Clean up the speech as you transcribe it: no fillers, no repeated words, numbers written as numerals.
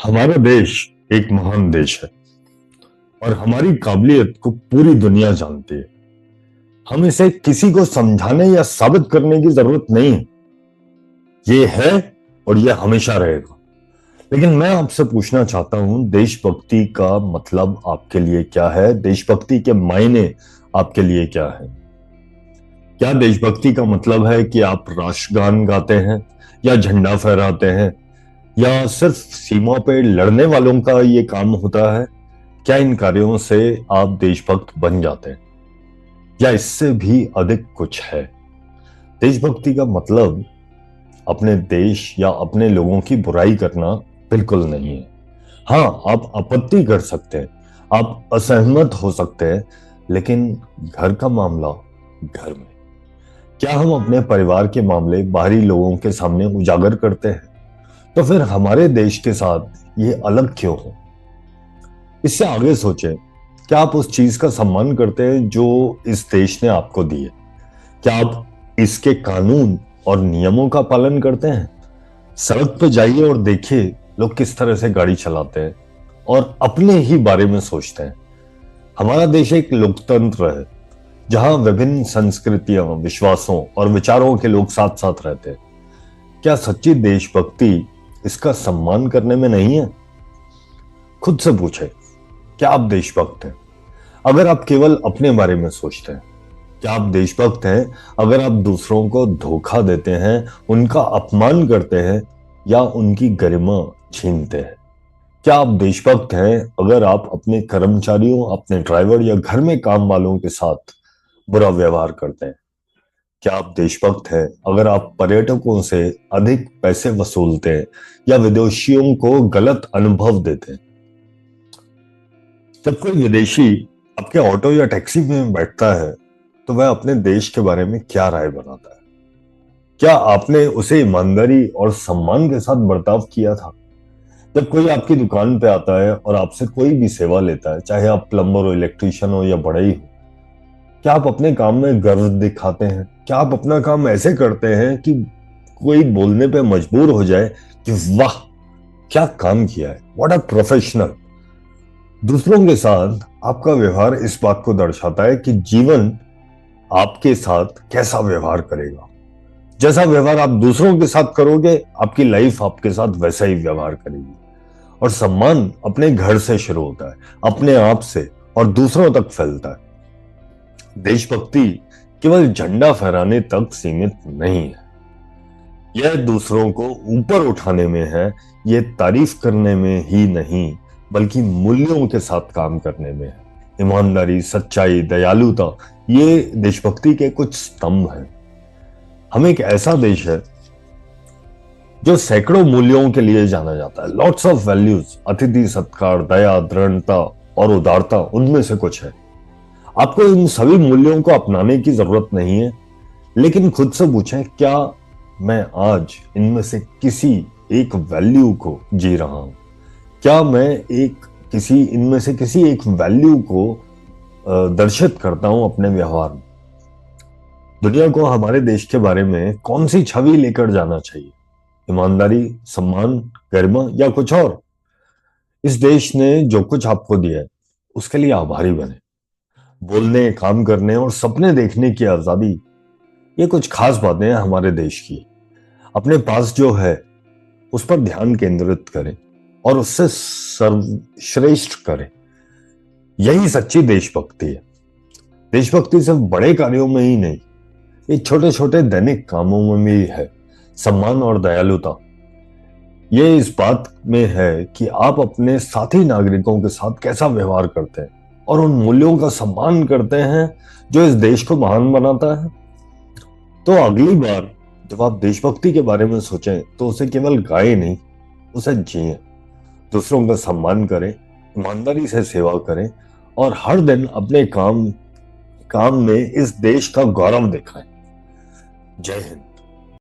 हमारा देश एक महान देश है और हमारी काबिलियत को पूरी दुनिया जानती है। हम इसे किसी को समझाने या साबित करने की जरूरत नहीं है। ये है और ये हमेशा रहेगा। लेकिन मैं आपसे पूछना चाहता हूं, देशभक्ति का मतलब आपके लिए क्या है? देशभक्ति के मायने आपके लिए क्या है? क्या देशभक्ति का मतलब है कि आप राष्ट्रगान गाते हैं या झंडा फहराते हैं या सिर्फ सीमा पे लड़ने वालों का ये काम होता है? क्या इन कार्यों से आप देशभक्त बन जाते हैं या इससे भी अधिक कुछ है? देशभक्ति का मतलब अपने देश या अपने लोगों की बुराई करना बिल्कुल नहीं है। हाँ, आप आपत्ति कर सकते हैं, आप असहमत हो सकते हैं, लेकिन घर का मामला घर में। क्या हम अपने परिवार के मामले बाहरी लोगों के सामने उजागर करते हैं? तो फिर हमारे देश के साथ ये अलग क्यों हो? इससे आगे सोचें, क्या आप उस चीज का सम्मान करते हैं जो इस देश ने आपको दी है? क्या आप इसके कानून और नियमों का पालन करते हैं? सड़क पे जाइए और देखिए लोग किस तरह से गाड़ी चलाते हैं और अपने ही बारे में सोचते हैं। हमारा देश एक लोकतंत्र है जहां विभिन्न संस्कृतियों, विश्वासों और विचारों के लोग साथ साथ रहते हैं। क्या सच्ची देशभक्ति इसका सम्मान करने में नहीं है? खुद से पूछें, क्या आप देशभक्त हैं अगर आप केवल अपने बारे में सोचते हैं? क्या आप देशभक्त हैं अगर आप दूसरों को धोखा देते हैं, उनका अपमान करते हैं या उनकी गरिमा छीनते हैं? क्या आप देशभक्त हैं अगर आप अपने कर्मचारियों, अपने ड्राइवर या घर में काम वालों के साथ बुरा व्यवहार करते हैं? क्या आप देशभक्त हैं अगर आप पर्यटकों से अधिक पैसे वसूलते हैं या विदेशियों को गलत अनुभव देते हैं? जब कोई विदेशी आपके ऑटो या टैक्सी में बैठता है तो वह अपने देश के बारे में क्या राय बनाता है? क्या आपने उसे ईमानदारी और सम्मान के साथ बर्ताव किया था? जब कोई आपकी दुकान पे आता है और आपसे कोई भी सेवा लेता है, चाहे आप प्लम्बर हो, इलेक्ट्रिशियन हो या बढ़ई हो, क्या आप अपने काम में गर्व दिखाते हैं? क्या आप अपना काम ऐसे करते हैं कि कोई बोलने पे मजबूर हो जाए कि वाह क्या काम किया है, व्हाट अ प्रोफेशनल? दूसरों के साथ आपका व्यवहार इस बात को दर्शाता है कि जीवन आपके साथ कैसा व्यवहार करेगा। जैसा व्यवहार आप दूसरों के साथ करोगे, आपकी लाइफ आपके साथ वैसा ही व्यवहार करेगी। और सम्मान अपने घर से शुरू होता है, अपने आप से, और दूसरों तक फैलता है। देशभक्ति केवल झंडा फहराने तक सीमित नहीं है। यह दूसरों को ऊपर उठाने में है, यह तारीफ करने में ही नहीं बल्कि मूल्यों के साथ काम करने में है। ईमानदारी, सच्चाई, दयालुता, ये देशभक्ति के कुछ स्तंभ हैं। हम एक ऐसा देश है जो सैकड़ों मूल्यों के लिए जाना जाता है। लॉट्स ऑफ वैल्यूज, अतिथि सत्कार, दया, दृढ़ता और उदारता उनमें से कुछ है। आपको इन सभी मूल्यों को अपनाने की जरूरत नहीं है, लेकिन खुद से पूछें, क्या मैं आज इनमें से किसी एक वैल्यू को जी रहा हूं? क्या मैं इनमें से किसी एक वैल्यू को दर्शित करता हूं अपने व्यवहार में? दुनिया को हमारे देश के बारे में कौन सी छवि लेकर जाना चाहिए? ईमानदारी, सम्मान, गरिमा या कुछ और? इस देश ने जो कुछ आपको दिया है उसके लिए आभारी बने। बोलने, काम करने और सपने देखने की आजादी, ये कुछ खास बातें हैं हमारे देश की। अपने पास जो है उस पर ध्यान केंद्रित करें और उससे सर्वश्रेष्ठ करें। यही सच्ची देशभक्ति है। देशभक्ति सिर्फ बड़े कार्यों में ही नहीं, ये छोटे छोटे दैनिक कामों में भी है। सम्मान और दयालुता, ये इस बात में है कि आप अपने साथी नागरिकों के साथ कैसा व्यवहार करते हैं और उन मूल्यों का सम्मान करते हैं जो इस देश को महान बनाता है। तो अगली बार जब आप देशभक्ति के बारे में सोचें तो उसे केवल गाएं नहीं, उसे जिएं। दूसरों का सम्मान करें, ईमानदारी से सेवा करें और हर दिन अपने काम में इस देश का गौरव दिखाएं। जय हिंद।